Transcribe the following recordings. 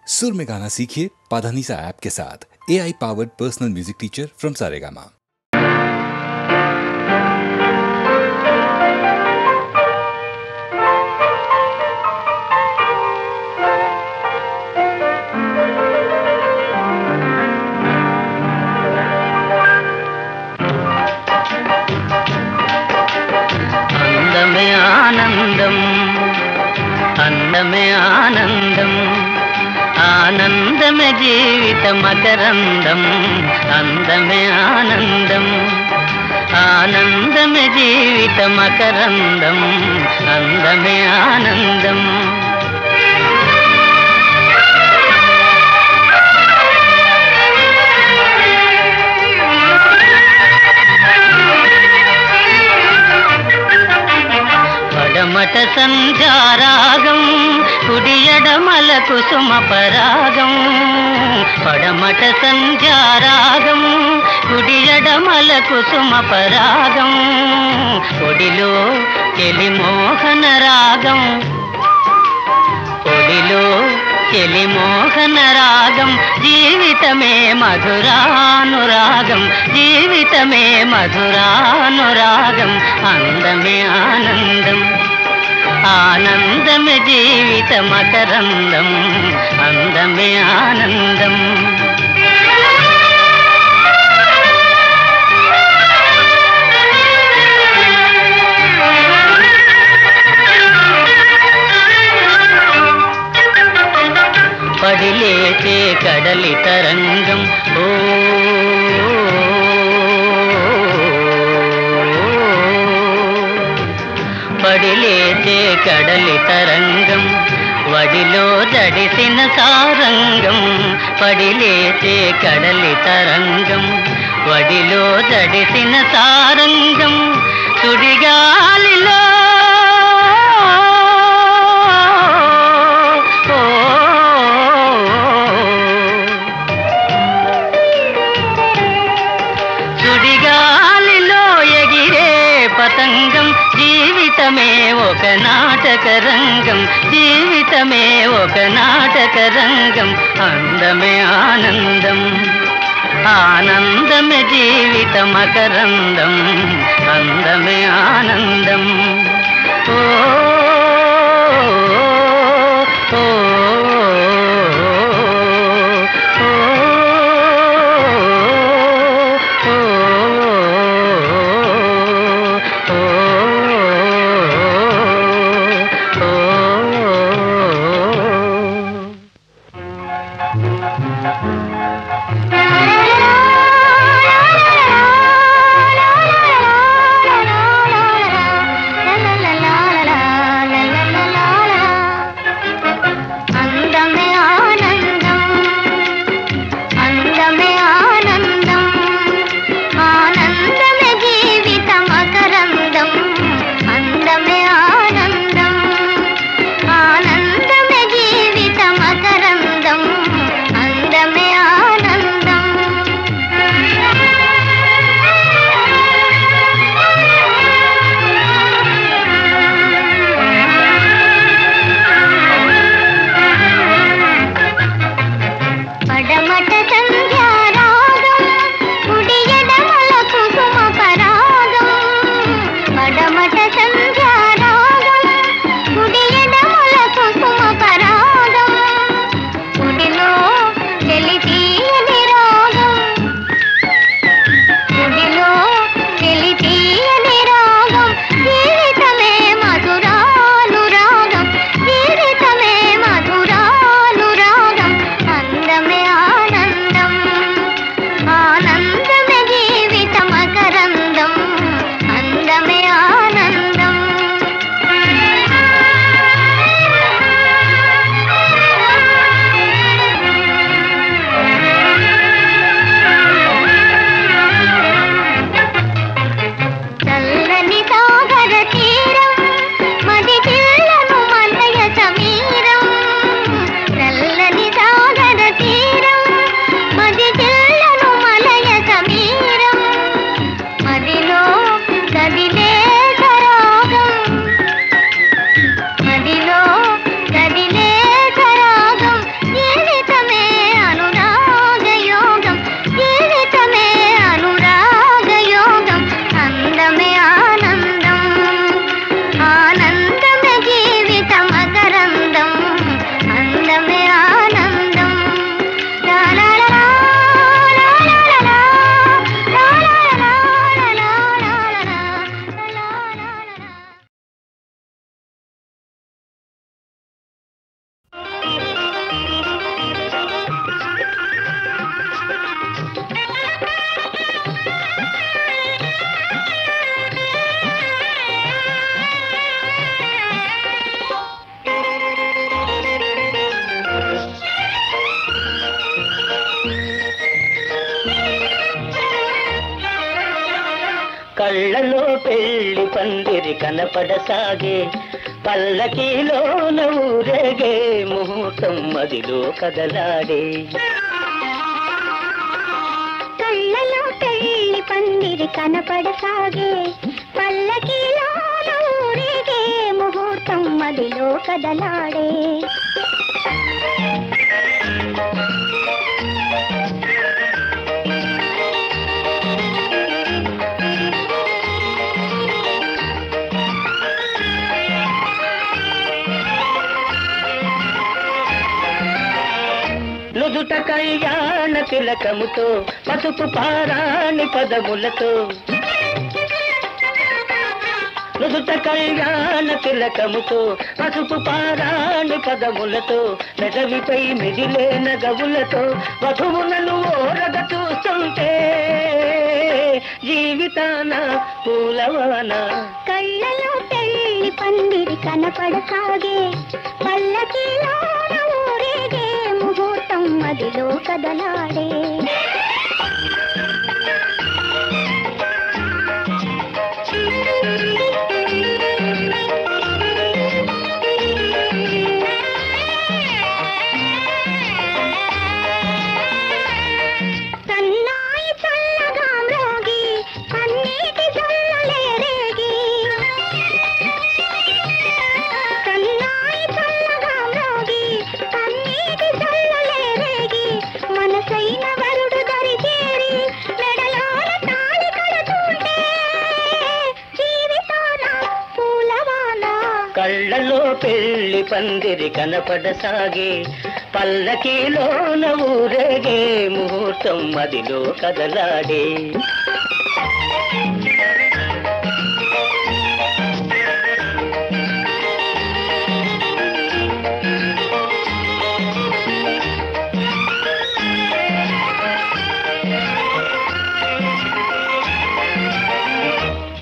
सुर में गाना सीखिए पाधानीसा ऐप के साथ। AI powered personal music teacher from Saregama. అందమే ఆనందం, అందమే ఆనందం, ఆనందమే జీవిత మకరందం. అందమే ఆనందం, ఆనందమే జీవిత మకరందం. అందమే ఆనందం. పడమట సంధ్యారాగం, కుడియడమల కుసుమ పరాగం. పడమట సంధ్యారాగం, కుడియడమల కుసుమ పరాగం. ఒడిలో చెలిమోహన రాగం, ఒడిలో చెలిమోహన రాగం. జీవితమే మధురానురాగం, జీవితమే మధురానురాగం. అందమే ఆనందం, ఆనందమే జీవిత మకరందం. అందమే ఆనందం. పడిలేచే కడలి తరంగం, ఓ పడిలేచే కడలి తరంగం. వడిలో జడిసిన సారంగం, పడిలేచే కడలి తరంగం. వడిలో జడిసిన సారంగం. సుడిగాలిలో పతంగం. జీవితమే ఒక నాటక రంగం, జీవితమే ఒక నాటక రంగం. అందమే ఆనందం, ఆనందమే జీవిత మకరందం. అందమే ఆనందం. ఓ ఓ అందమే కళ్ళలో పెళ్లి పందిరి కనపడసాగే పల్లకీలోన ఊరేగే ముహూర్తం మదిలో కదలాడే కళ్ళలో పెళ్లి పందిరి కనపడసాగే పల్లకీలోన ఊరేగే ముహూర్తం మదిలో కదలాడే నుదుట కళ్యాణ తిలకముతో పసుపు పారాణి పదములతో నుదుట కళ్యాణ తిలకముతో పసుపు పారాణి పదములతో పెదవిపై మిదిలే నగవులతో వధువులను ఓరగ చూస్తుంటే జీవితాన పూలవాన కళ్ళలో పెళ్లి పందిరి కనపడసాగే పల్లకీలోన ఊరేగే ముహూర్తం మదిలో కదలాడే కళ్ళలో పెళ్లి పందిరి కనపడసాగే పల్లకీలోన ఊరేగే ముహూర్తం మదిలో కదలాడే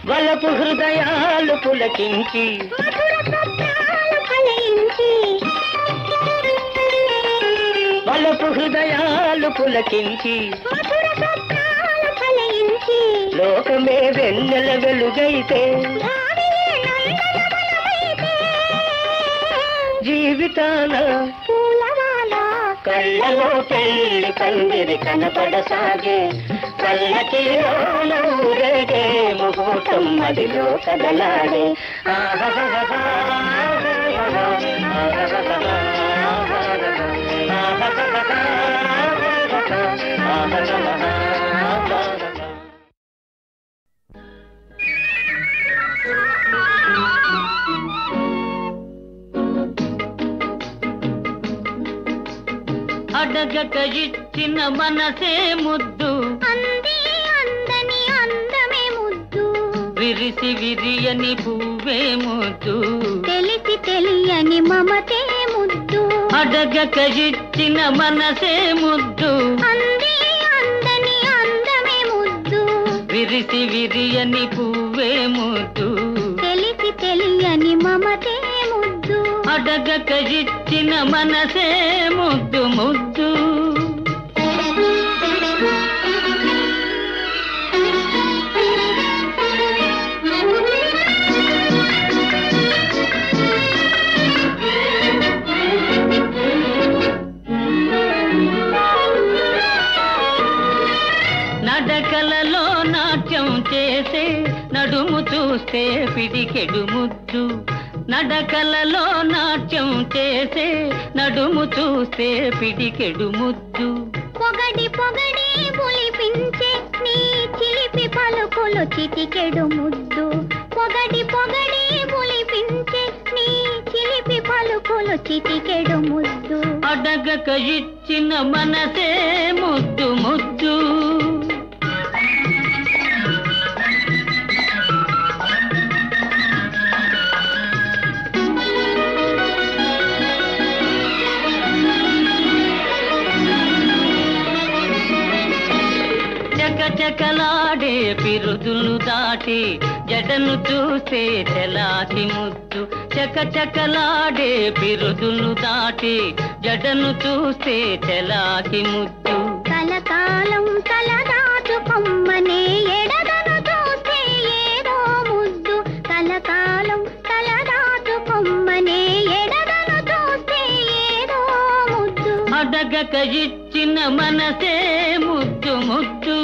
వలపు హృదయాలు పులకించి వలపు హృదయాలు పులకించి లోకమే వెన్నెల వెలుగైతే జీవితాన కళ్ళలో పెళ్లి పందిరి కనపడసాగే పల్లకీలోన ఊరేగే ముహూర్తం మదిలో కదలాడే అడగక ఇచ్చిన మనసే ముద్దు అంది అందని అందమే ముద్దు విరిసి విరియని పువ్వే ముద్దు తెలిసి తెలియని మమతే ముద్దు అడగక ఇచ్చిన మనసే ముద్దు అంది అందని అందమే ముద్దు విరిసి విరియని పువ్వే ముద్దు తెలిసి తెలియని మమతే ముద్దు అడగక ఇచ్చిన మనసే ముద్దు ముద్దు నడకలలో నాట్యం చేసే నడుము చూస్తే పిడికెడు ముద్దు నడకలలో నాట్యం చేసే నడుము చూస్తే పిడికెడు ముద్దు పొగడి పొగడి పులిపించే నీ చిలిపి పలుకులు చిటికెడు ముద్దు పొగడి పొగడి పులిపించే నీ చిలిపి పలుకులు చిటికెడు ముద్దు అడగక ఇచ్చిన మనసే ముద్దు ముద్దు చకచకలాడే పిరుదులు దాటి జడను చూసే చెలాకి ముద్దు చకచకలాడే పిరుదులు దాటి జడను చూసే చెలాకి ముద్దు కలకాలం తలదాచు కొమ్మనే ఎడదను చూస్తే అడగక ఇచ్చిన మనసే ముద్దు ముద్దు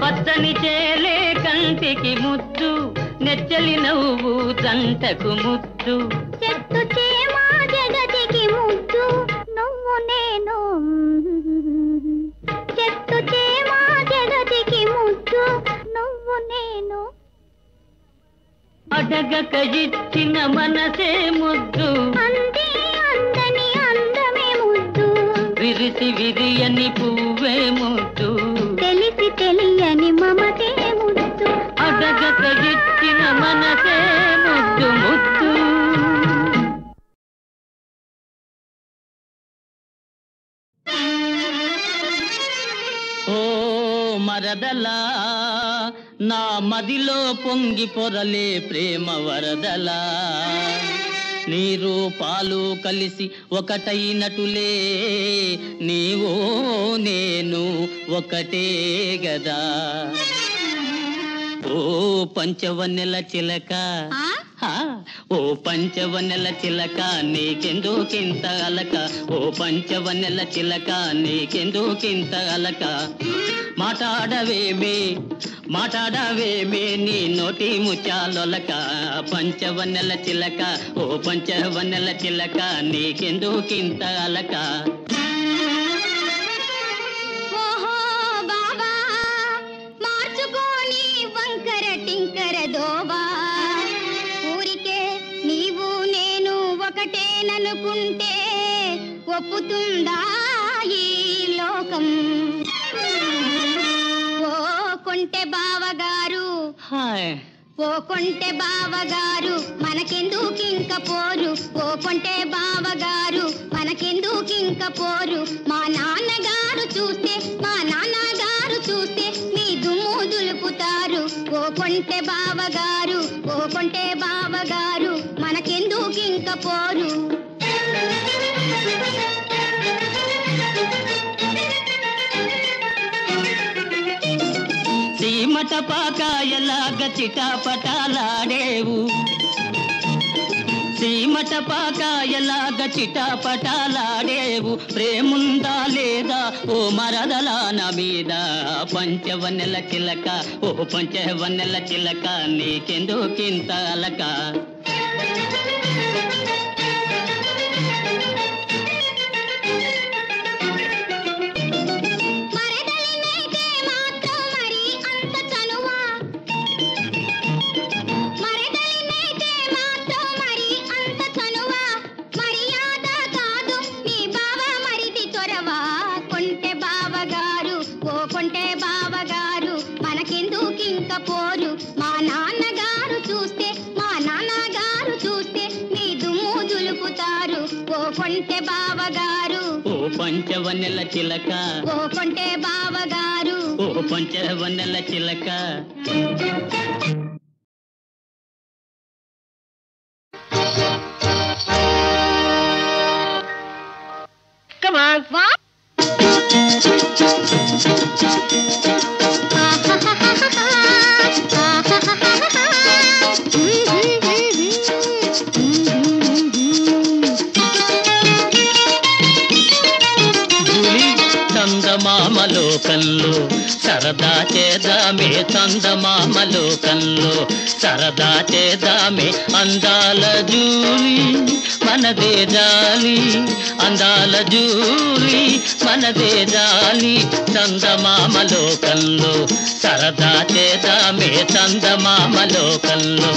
పచ్చని చేలే కంటికి ముద్దు నెచ్చలి నవ్వు జంటకు ముద్దు చెట్టు చేమా జగతికి ముద్దు నువ్వు నేను చెట్టు చేమా జగతికి ముద్దు నువ్వు నేను అడగక ఇచ్చిన మనసే ముద్దు అందే అందని అందమే ముద్దు విరిసి విరియని పువ్వే ముద్దు తెలిసి తెలియని మమతే ముద్దు అడగక ఇచ్చిన మనసే ముద్దు ముద్దు ఓ మరదలా నా మదిలో పొంగి పొరలే ప్రేమ వరదలా నీరు పాలు కలిసి ఒకటైనటులే నీవో నేను ఒకటే గదా ఓ పంచవన్నెల చిలక ఓ పంచవన్నెల చిలక నీకెందుకింత అలక ఓ పంచవన్నెల చిలక నీకెందుకింత అలక మాట్లాడవేమే నీ నోటి ముత్యాలొలక పంచవన్నెల చిలక ఓ పంచవన్నెల చిలక నీకెందుకింత అలక ఒకటేననుకుంటే ఒప్పుతుందా ఈ లోకం ఓ కొంటె బావగారు ఓ కొంటె బావగారు మనకెందుకింక పోరు ఓ కొంటె బావగారు మనకెందుకింక పోరు మా నాన్నగారు చూస్తే మీ దుమ్ము దులుపుతారు ఓ కొంటె బావగారు మనకెందుకింక పోరు సీమట పాకాయలాగ చిటాపటాలాడేవు సీమట పాకాయలాగ చిటాపటాలాడేవు ప్రేముందా లేదా ఓ మరదలా నా మీద పంచవన్నెల చిలక ఓ పంచవన్నెల చిలక నీకెందుకింత అలక పోరు మా నాన్నగారు చూస్తే మీ దుమ్ము దులుపుతారు ఓ కొంటె బావగారు ఓ పంచవన్నెల చిలక ఓ కొంటె బావగారు ఓ పంచవన్నెల చిలక Come on. What? చందమామలోకంలో సరదా చేద్దామే చందమామలోకంలో సరదా చేద్దామే అందాల జూలి మనదే జాలి అందాల జూలి మనదే జాలి చందమామలోకంలో సరదా చేద్దామే చందమామలోకంలో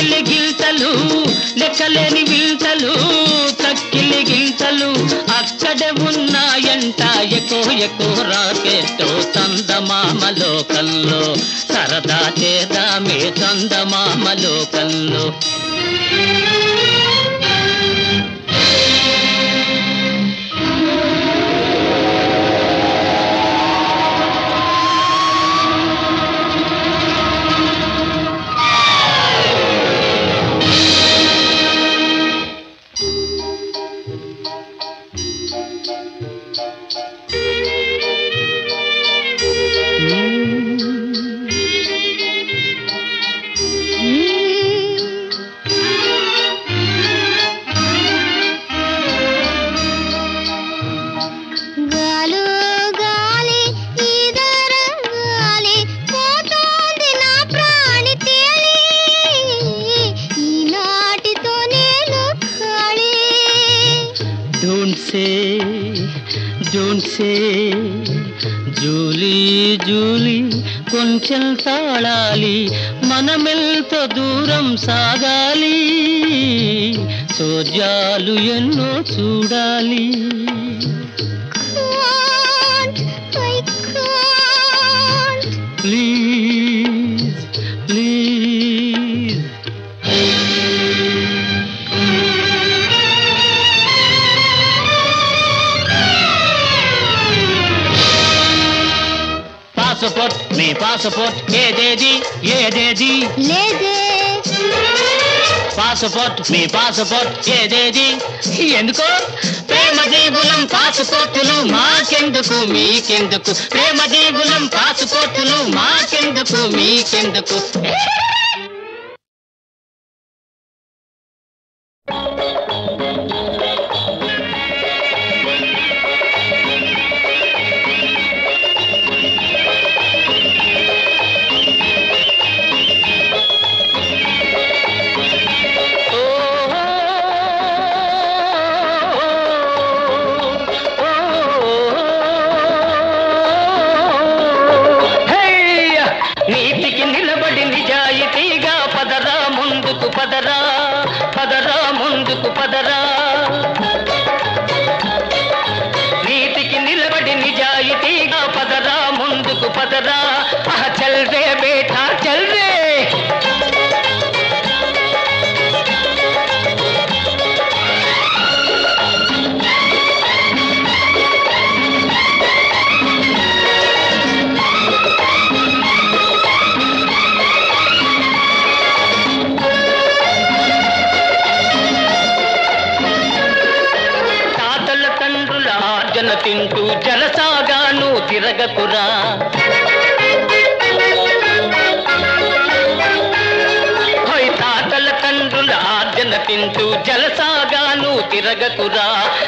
చక్కిలి గింతలు లెక్కలేని వింతలు చక్కిలి గింతలు అక్కడే ఉన్నాయంట ఎక్కువ రాకెట్టో చందమామ లోకంలో సరదా చేద్దామే చందమామ లోకంలో Don't say జూలీ జూలీ కొంచెం తాళాలి మనమెల్తో దూరం సాగాలి సోజాలు ఎన్నో చూడాలి please please passport me passport ఏదేది ఏదేది లేదే పాస్పోర్ట్ మీ పాస్పోర్ట్ ఏదేది ఎందుకు ప్రేమ జీవులం పాస్పోర్టులు మాకెందుకు మీకెందుకు ప్రేమ జీవులం పాస్పోర్టులు మాకెందుకు మీకెందుకు పదరా పదరా ముందుకు పదరా నీతికి నిలబడి నిజాయితీగా పదరా ముందుకు పదరా చల్ రే బేటా చల్ రే తింటూ జలసాగాను తిరగకురా తాతల తండ్రుల ఆర్జన తింటూ జలసాగాను తిరగకురా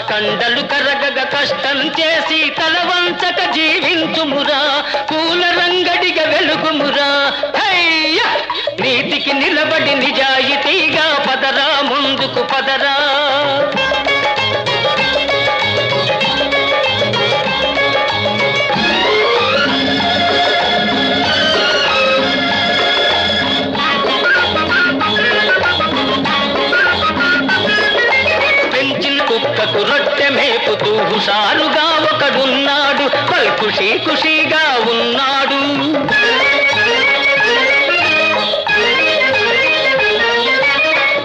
కండలు కరగగ కష్టం చేసి తలవంచక జీవించుమురా పూల రంగడిగా వెలుగుమురా నీతికి నిలబడి నిజాయితీగా పదరా ముందుకు పదరా రొట్టె మేపుతూ హుషారుగా ఒకడున్నాడు ఖుషీ ఖుషీగా ఉన్నాడు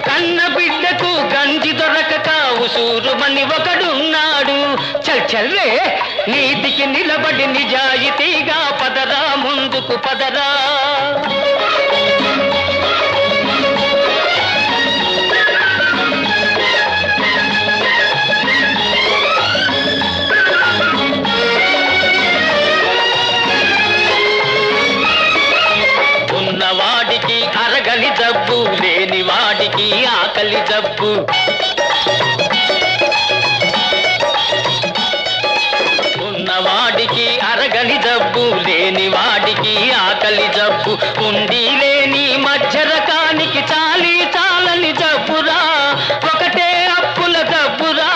కన్న బిడ్డకు గంజి దొరకక ఉసూరుమని ఒకడున్నాడు చల్ చల్రే నీతికి నిలబడి నిజాయితీగా పదరా ముందుకు పదరా ఉన్నవాడికి అరగని జబ్బు లేని వాడికి ఆకలి జబ్బు ఉన్నవాడికి అరగని జబ్బు లేని వాడికి ఆకలి జబ్బు ఉండి లేని మధ్య రకానికి చాలి చాలని జబ్బురా ఒకటే అప్పుల జబ్బురా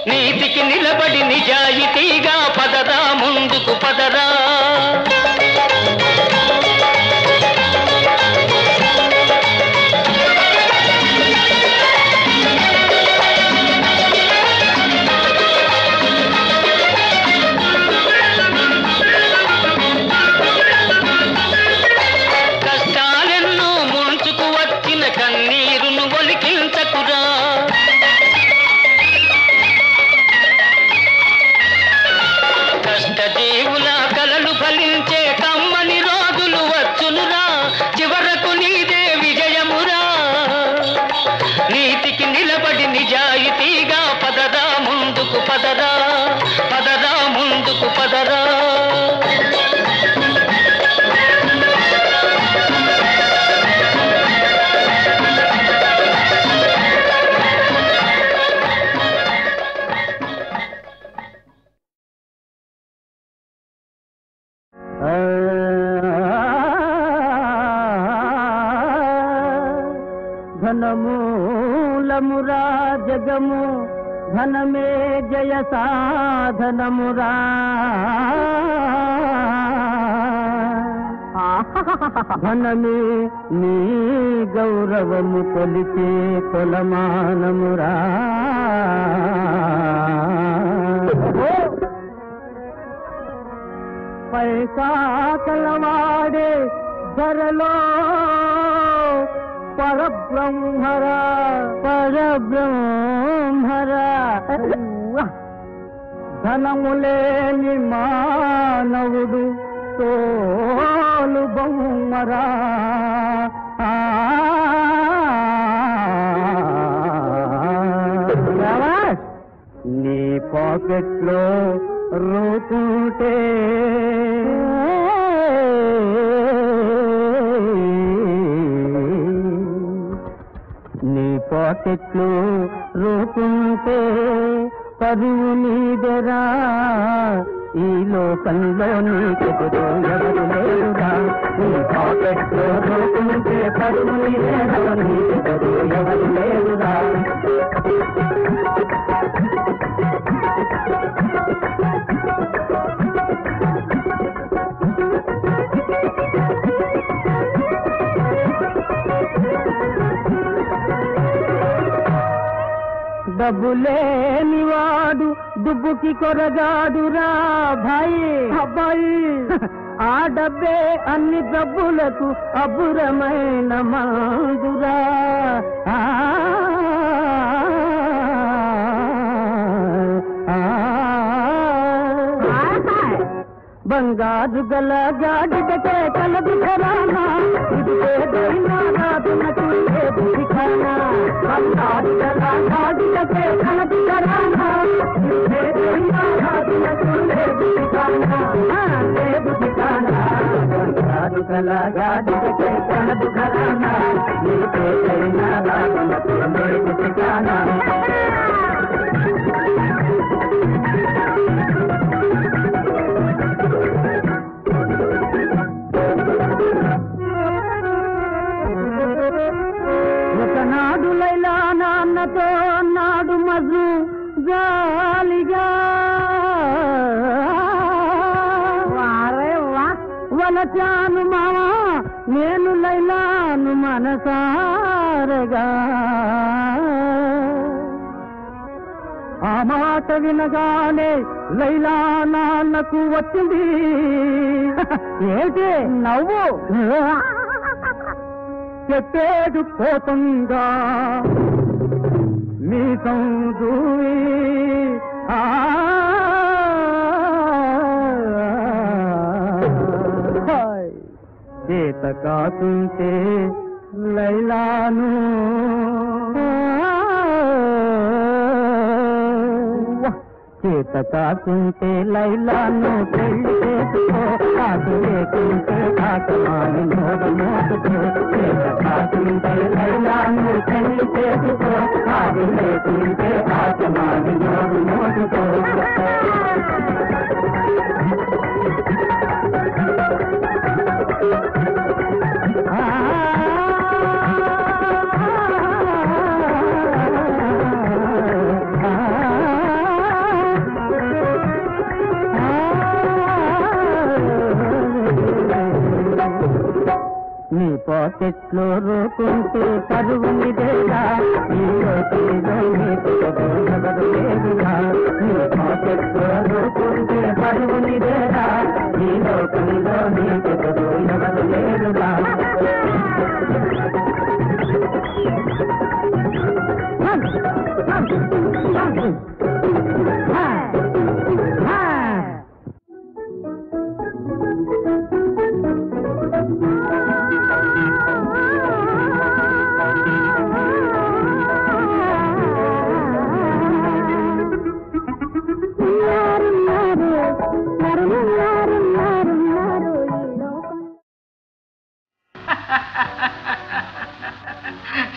నీతికి నిలబడి నిజాయితీగా పదరా ముందుకు పదరా ధనమూలమురా జగము ధనమే జయ సాధనమురా ధనమే నీ గౌరవము కొలిచే కొలమానమురా పైసా కలవాడే ధరలో పరబ్రహ్మరా పరబ్రహ్మరా ధనములేని మానవుడు తోలు బొమ్మరా నీ పాకెట్లో రూపుంటే నీ పాకెట్లు రూపుంటే పరువు నీదెరా ఈ లోకంలో నీకెదురు ఎవరు లేరురా నీ పాకెట్లో రూపుంటే పరువు నీదెరా నీకెదురు ఎవరు లేరురా డబ్బులేనివాడు దుబ్బుకి కొరగాడురా భాయి అబ్బాయి ఆ డబ్బే అన్ని డబ్బులకు అబ్బురమైన మందురా బంగారు గల గాడిదకే కలదు ఘరానా ఇది ఏదైనా రాదునకు లేదు ఠికానా బంగారు గల గాడిదకే కలదు ఘరానా ఇది ఏదైనా రాదునకు లేదు ఠికానా లేదు ఠికానా బంగారు గల గాడిదకే కలదు ఘరానా ఇది ఏదైనా రాదునకు లేదు ఠికానా ఒకనాడు లైలా నాన్నతో నాడు మజు జాలిగా వలచాను మావా నేను లైలాను మనసారగా ఆ మాట వినగానే లైలా నాన్నకు వచ్చింది ఏంటి నవ్వు చెప్పేడు పోతుందా మీ సందూవి చేత కాకుంటే లైలాను చేత కాకుంటే లైలాను పెళ్లి చేసుకో కాకు లేకుంటే కాకమాని నోడు మోసుకో చేత కాకుంటే లైలాను పెళ్లి చేసుకో కాకు లేకుంటే కాకమాని నోడు మోసుకో నీ పాకెట్లో రూపుంటే పరువు నిదేలా ఈ లోకంలో నీకు ఎవరు లేదురా నీ పాకెట్లో రూపుంటే పరువు నిదేలా ఈ లోకంలో నీకు ఎవరు లేదురా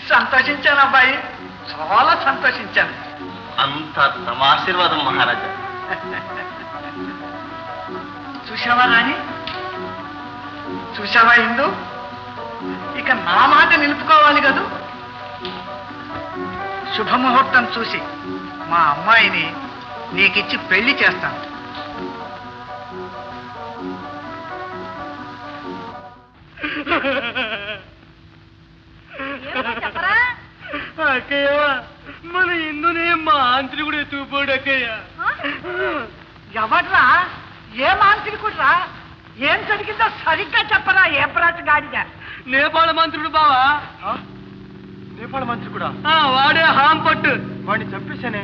సంతోషించాను అబ్బాయి, చాలా సంతోషించాను. అంత తమ ఆశీర్వాదం మహారాజా. చూసావా రాణి, చూసావా ఇందు, ఇక నా మాట నిలుపుకోవాలి కదూ. శుభముహూర్తం చూసి మా అమ్మాయిని నీకిచ్చి పెళ్లి చేస్తాను. అక్కయ్య మన ఇందునే మా ఆంత్రి కూడా ఎత్తుకుపోడు అక్కయ్య. ఎవడ్రా? ఏ మాంత్రికుడ్రా? ఏం జరిగిందో సరిగ్గా చెప్పరా? ఏ ప్రాతి గాడిద? నేపాళ మంత్రుడు బావా. నేపాళ మంత్రి కూడా వాడే హాం పట్టు. వాడిని చంపేశానే.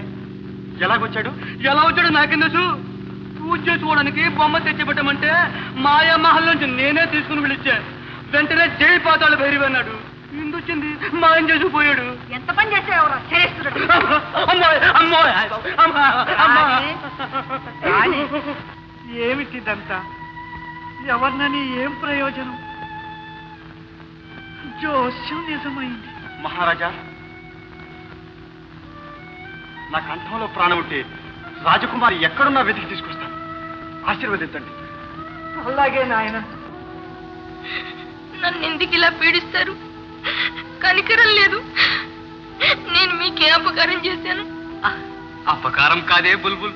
ఎలాగొచ్చాడు? ఎలా వచ్చాడు నాకేం తెలుసు. పూజ చేసుకోవడానికి బొమ్మ తెచ్చిపెట్టమంటే మాయా మహల్ నుంచి నేనే తీసుకుని పిలిచా. వెంటనే జై పాతాళ భైరవి అన్నాడు. ఇందొచ్చింది మాయం చేసుకుపోయాడు. ఎంత పని చేసేవరా? ఏమిటిదంతా? ఎవరినని ఏం ప్రయోజనం? జోస్యం నిజమైంది. మహారాజా, నా కంఠంలో ప్రాణం ఉంటే రాజకుమారి ఎక్కడున్నా వెతికి తీసుకొస్తాను. ఆశీర్వదించండి. అలాగే నాయన. నన్ను ఎందుకు ఇలా పీడిస్తారు? కనికరం లేదు. నేను మీకే అపకారం చేశాను? అపకారం కాదే బుల్బుల్.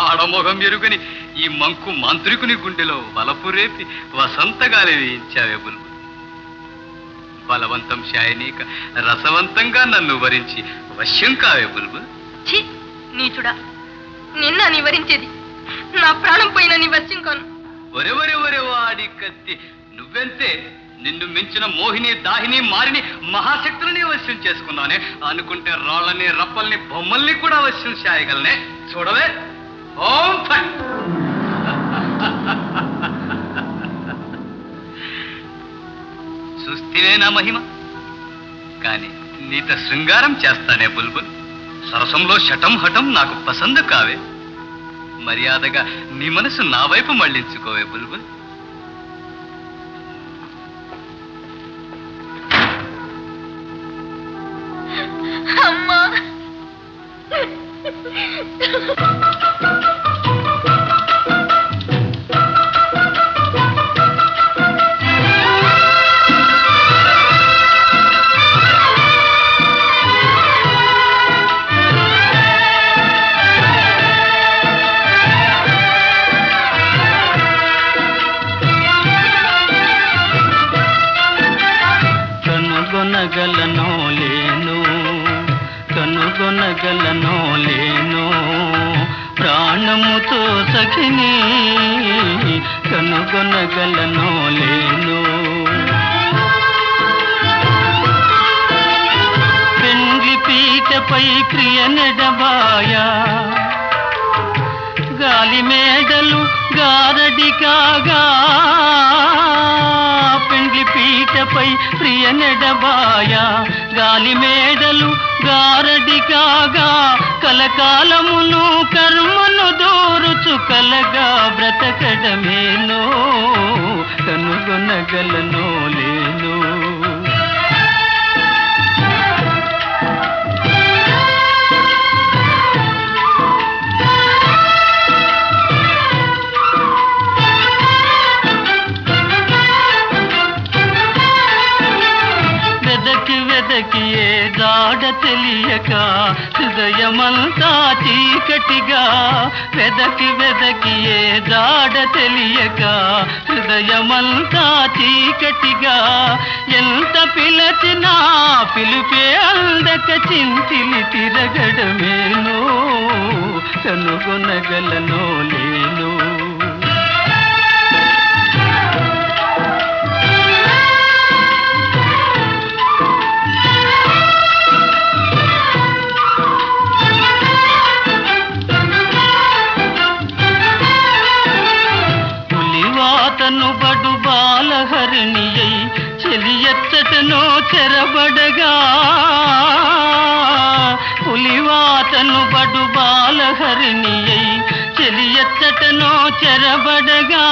ఆడమోహం ఎరుగని ఈ మంకు మాంత్రికుని గుండెలో వలపు రేపి వసంతగాలి వేయించావే బుల్బుల్. బలవంతం శాయనీక రసవంతంగా నన్ను వరించి వశ్యం కావే బుల్బుల్. ఛీ నీచుడా, నిన్న నివరించేది నా ప్రాణం పైన నీ వశ్యం కాను. ఒరే ఒరే ఒరే వాడి కత్తి, నువ్వెంతే. నిన్ను మించిన మోహిని దాహిని మారిని మహాశక్తులని వశ్యం చేసుకున్నానే. అనుకుంటే రాళ్ళని రప్పల్ని బొమ్మల్ని కూడా వశ్యం చేయగలనే. చూడవే. ఓం ఫట్. చూస్తేనే నా మహిమ. కానీ నీత శృంగారం చేస్తానే బుల్బుల్. సరసంలో శటం హఠం నాకు పసందు కావే. మర్యాదగా నీ మనసు నా వైపు మళ్లించుకోవే బుల్బుల్. అమ్మా, కనుగొనగలనో లేను, కనుగొనగలనో లేను ప్రాణముతో సఖిని, కనుగొనగలనో లేను. పెండ్లి పీటపై ప్రియ నెడబాయా, గాలి మేడలు గారడి కాగా. పెండ్లి పీటపై ప్రియ నెడబాయా, గాలి మేడలు గారడి కాగా. కలకాలమును కర్మను దూరుచు కలగా బ్రతకడమేనో, కనుగొనగలనో లేను. వెదకి ఏ జాడ తెలియక హృదయమంతా చీకటిగా. వెదకి ఏ జాడ తెలియక హృదయమంతా చీకటిగా. ఎంత పిలచినా పిలుపే అందక చింతిలి తిరగడమేనో, కనుగొనగలనో లేను. తను బడు బాలహరిణియై చెలియచ్చటనో చెరబడగా. పులివాతను బడు బాలహరిణియై చెలియచ్చటనో చెరబడగా.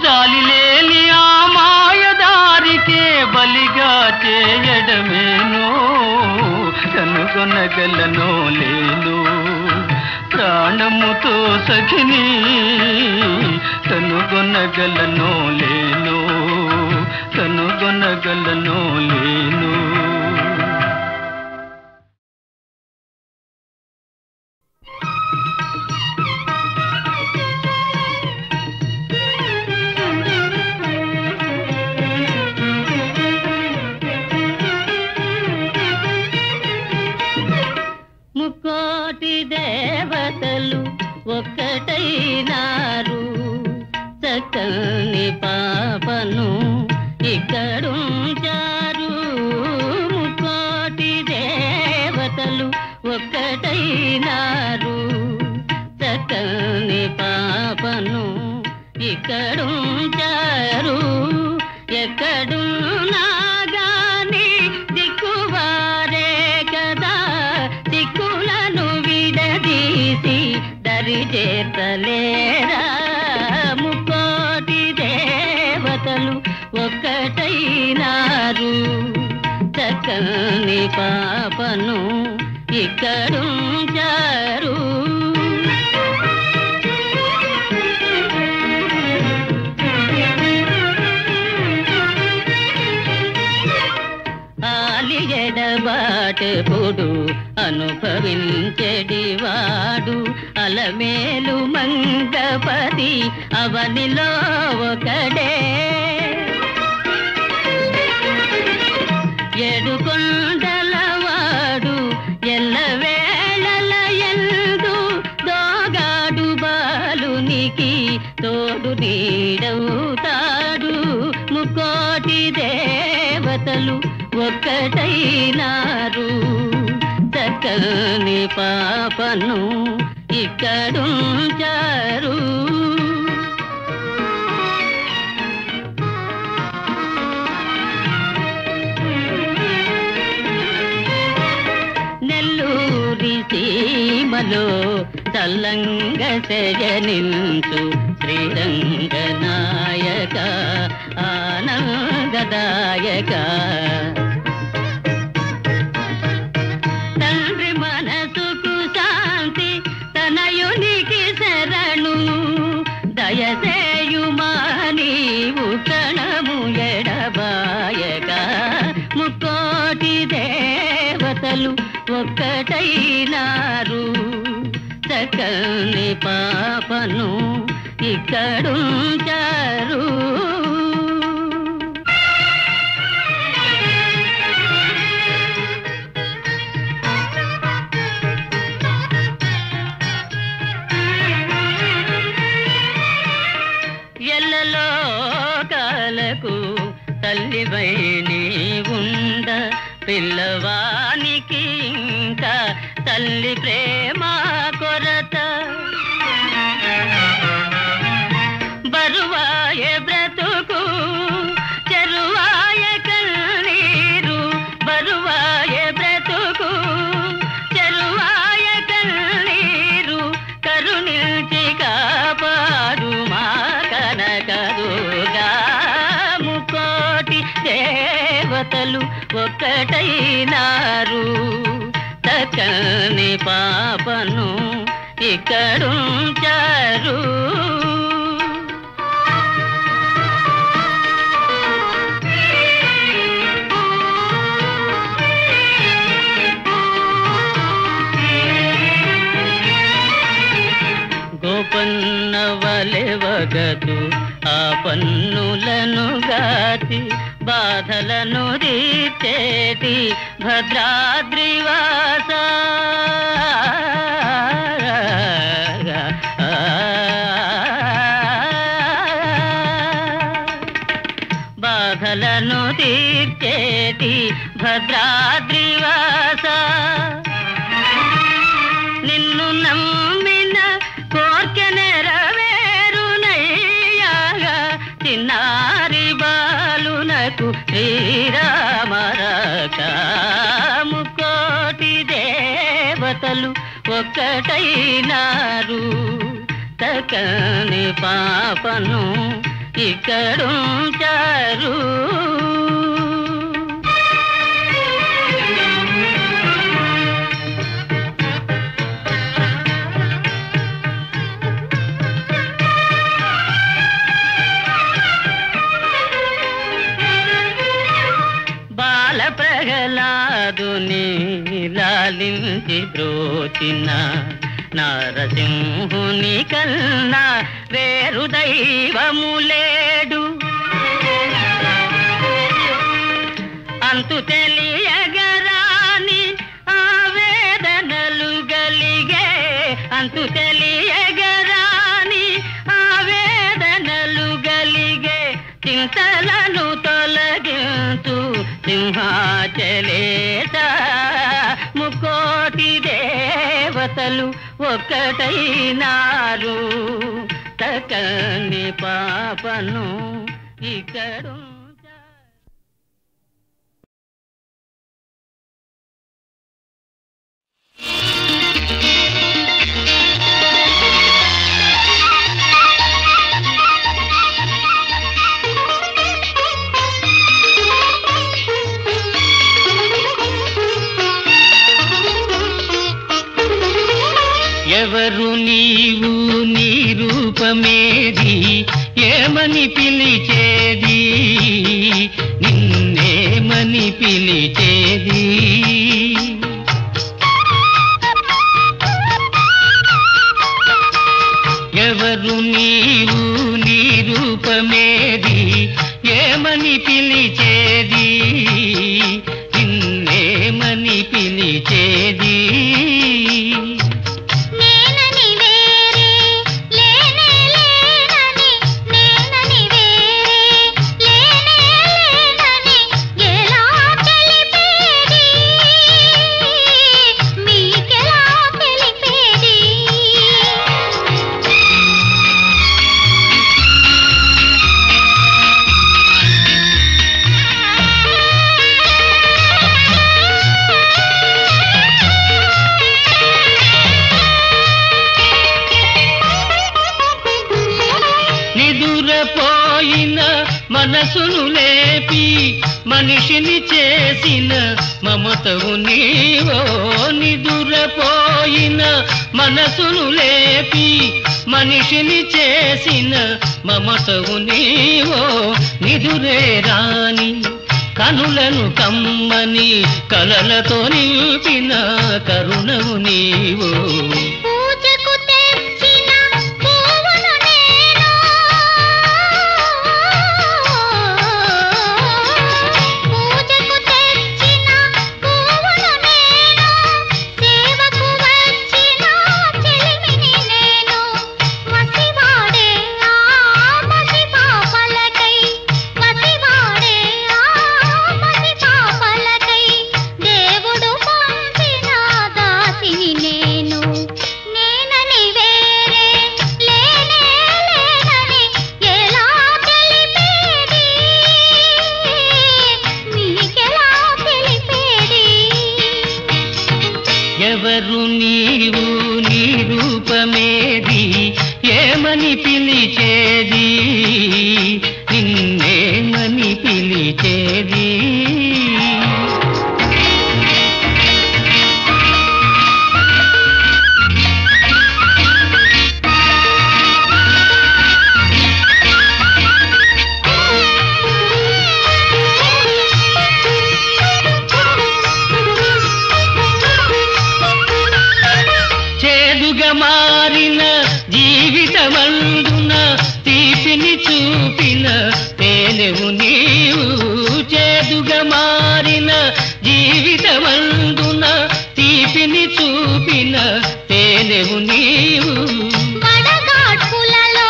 జాలిలేని ఆ మాయదారికే బలిగా చేయడమేనో, కనుగొనగలనో లేను. ప్రాణముతో సఖిని కనుగొనగలనో లేను, కనుగొనగలనో లేను. ఒకటైనారు చక్కని పాపను ఇక్కడుంచారు ముక్కోటి దేవతలు ఒక్కటైనారు చక్కని పాపను ఇక్కడుంచారు ఎక్కడున్నా గాని దిక్కువారే కదా దిక్కులను విడదీసి దరి చేతలేరా ముక్కోటి దేవతలు ఒక్కటైనారు చక్కని పాపను ఇక్కడుంచారు ఆలి ఎడబాటెప్పుడు అనుభవించెడివాడు అలమేలు మంగపతి అవనిలో ఒకడే ఏడుకొండలవాడు ఎల్లవేళల యందు దోగాడు బాలునికి తోడు నీడవుతాడు ముక్కోటి దేవతలు ఒక్కటైనారు చక్కని పాపను ఇక్కడుంచారు నెల్లూరి సీమలో చల్లంగ శయనించు శ్రీరంగ నాయక ఆనందదాయక తండ్రి మనసుకు శాంతి తనయునికి శరణు దయసేయుమా నీవు కణము ఎడబాయక ముక్కోటి దేవతలు ఒక్కటైనారు చక్కని పాపను ఇక్కడుంచారు ఎల్లలోకాలకు తల్లివై నీవుండ పిల్లవానికి ఇంకా తల్లి ప్రేమ కొరత బరువాయే బ్రతుకు చెరువాయ కన్నీరు బరువాయే బ్రతుకు చెరువాయ కన్నీరు కరుణించి కాపాడు మా కనకదుర్గా ముక్కోటి దేవతలు ఒక్కటైనారు చక్కని పాపను ఇక్కడుంచారు గోపన్న వలెవగదు ఆ పన్నులను గాచి బాధలను తీర్చేటి భద్రాద్రివాస బాధలను తీర్చేటి భద్రాద్రివాస నిన్ను నమ్మిన కోర్కె నెరవేరునయ్యాగా చిన్నారి బాలునకు శ్రీరామ రక్ష ముక్కోటి దేవతలు ఒక్కటైనారు చక్కని పాపను ఇక్కడుంచారు ప్రహ్లాదుని లాలించి బ్రోచిన నారసింహుని కన్నా వేరు దైవము లేడు అంతు తెలియగరాని ఆవేదనలు గలిగే అంతు తెలియగరాని చింతలను తొలగించు సింహాచలేశ ముకోటి దేవతలు ఒక్కటైనారు తకని పాపను ఇక్కడు ఎవరు నీవు నీ రూపమేది ఏమని పిలిచేది నిన్నేమని పిలిచేది ఎవరు నీవు నీ రూపమేది ఏమని పిలిచేది నిన్నేమని పిలిచేది మనసును లేపి మనిషిని చేసిన మమతవు నీవో నిదురపోయిన మనసును లేపి మనిషిని చేసిన మమతవు నీవో నిదురే రాని కనులను కమ్మని కలలతో నింపిన కరుణవు నీవో ఎవరు నీవు నీ రూపమేది ఏమని పిలిచేది నిన్నేమని పిలిచేది మారిన జీవితమందున తీపిని చూపిన తేనెవు నీవు చేదుగా మారిన జీవితమందున తీపిని చూపిన తేనెవు నీవు బడగాడ్పులలో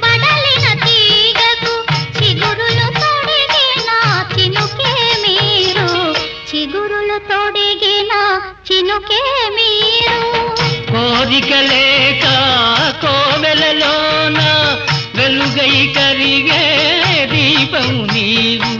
బడలిన తీగకు చిగురులు తొడిగిన చినుకే మీరు చిగురులు తొడిగిన చినుకే మీరు కోరిక లేక కోవెలలోన వెలుగై కరిగే దీపము నీవు